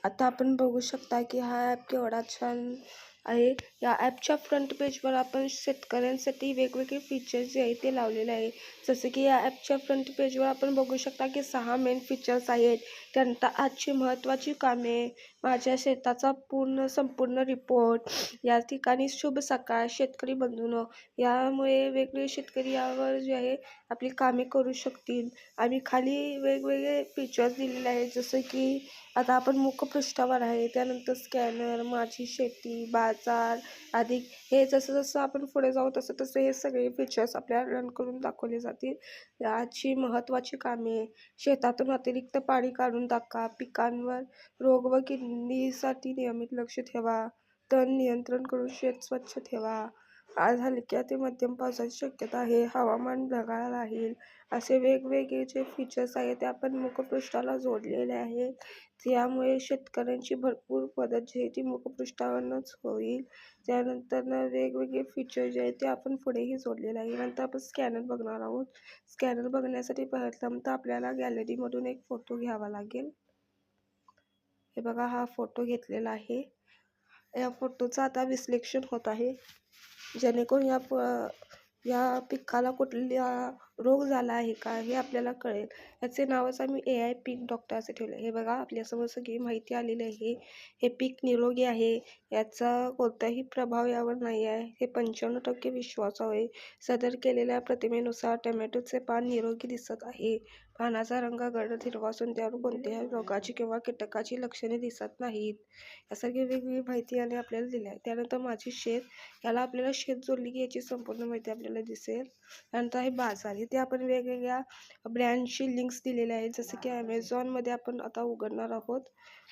आता आपण बघू शकता की हा ॲप केवढा छान आहे. या ॲपच्या फ्रंट पेजवर आपण शेतकऱ्यांसाठी वेगवेगळे फीचर्स जे आहेत ते लावलेले आहे. जसं की या ॲपच्या फ्रंट पेजवर आपण बघू शकता की 6 मेन फीचर्स आहेत. त्यानंतर आजची महत्त्वाची कामे, माझ्या शेताचा संपूर्ण रिपोर्ट, या ठिकाणी शुभ सकाळ शेतकरी बंधूंनो. यामुळे वेगवेगळे शेतकरी यावर जे आहे आपली कामे करू शकतील. आम्ही खाली वेगवेगळे फीचर्स दिलेले आहेत, जसं की आता आपण मुखपृष्ठावर आहे, त्यानंतर स्कॅनर, माझी शेती, बाजार अधिक, हे जसं जसं आपण पुढे जाऊ तसं तसं हे सगळे फीचर्स आपल्याला रन करून दाखवले जातील. आजची महत्त्वाची कामे, शेतातून अतिरिक्त पाणी काढून टाका, पिकांवर रोग व किडीसाठी नियमित लक्ष ठेवा, तण नियंत्रण करून शेत स्वच्छ ठेवा, आज हलक्या ते मध्यम पावसाची शक्यता आहे, हवामान ढगाळ राहील, असे वेगवेगळे जे फीचर्स आहेत ते आपण मुखपृष्ठाला जोडलेले आहेत. यामुळे शेतकऱ्यांची भरपूर मदत जी आहे ती मुखपृष्ठावरूनच होईल. त्यानंतर वेगवेगळे फीचर जे आहेत ते आपण पुढेही जोडलेले आहे. नंतर आपण स्कॅनर बघणार आहोत. स्कॅनर बघण्यासाठी प्रथमतः आपल्याला गॅलरीमधून एक फोटो घ्यावा लागेल. हे बघा, हा फोटो घेतलेला आहे. या फोटोचं आता विश्लेषण होत आहे, जेणेकरून या पिकाला कुठला रोग झाला आहे का हे आपल्याला कळेल. याचे नावच आम्ही AI पीक डॉक्टर असे ठेवले. हे बघा, आपल्यासमोर सगळी माहिती आलेली आहे. हे पीक निरोगी आहे, याचा कोणताही प्रभाव यावर नाही आहे, हे 95% विश्वासार्ह आहे. सदर केलेल्या प्रतिमेनुसार टोमॅटोचे पान निरोगी दिसत आहे. पानाचा रंग गडद हिरवा असून त्यावर कोणत्याही रोगाची किंवा कीटकाची लक्षणे दिसत नाहीत. यासारखी वेगवेगळी माहिती याने आपल्याला दिली आहे. त्यानंतर माझी शेत, याला आपल्याला शेत जोडली की याची संपूर्ण माहिती आपल्याला दिसेल. त्यानंतर आहे बाजार, इथे आपण वेगवेगळ्या ब्रँडची लिंक्स दिलेल्या आहेत, जसं की ॲमेझॉनमध्ये आपण आता उघडणार आहोत.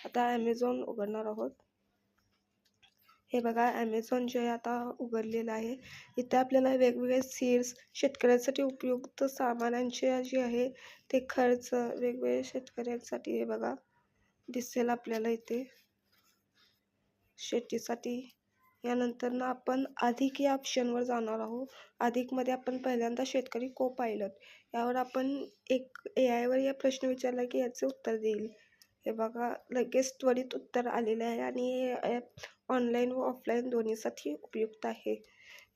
आता ॲमेझॉन उघडणार आहोत. हे बघा, ॲमेझॉन जे आहे आता उघडलेलं आहे. इथे आपल्याला वेगवेगळे सीड्स, शेतकऱ्यांसाठी उपयुक्त सामानांचे जे आहे ते खर्च वेगवेगळे शेतकऱ्यांसाठी हे बघा दिसेल आपल्याला इथे शेतीसाठी. यानंतर आपण अधिक या ऑप्शनवर जाणार आहोत. अधिकमध्ये आपण पहिल्यांदा शेतकरी को पायलट, यावर आपण एक AI वर या प्रश्न विचारला की याचे उत्तर देईल. हे बघा, लगेच त्वरित उत्तर आलेले आहे आणि हे ॲप ऑनलाईन व ऑफलाईन दोन्हीसाठी उपयुक्त आहे.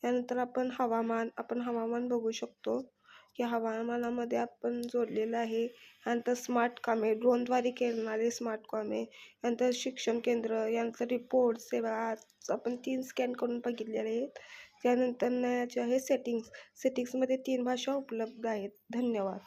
यानंतर आपण हवामान बघू शकतो की हवामानामध्ये आपण जोडलेलं आहे. यानंतर स्मार्ट कामे, ड्रोनद्वारे करणारे स्मार्ट कामे, यानंतर शिक्षण केंद्र, यानंतर रिपोर्ट्स, सेवा आपण 3 स्कॅन करून बघितलेले आहेत. त्यानंतर जे आहे सेटिंग्समध्ये 3 भाषा उपलब्ध आहेत. धन्यवाद.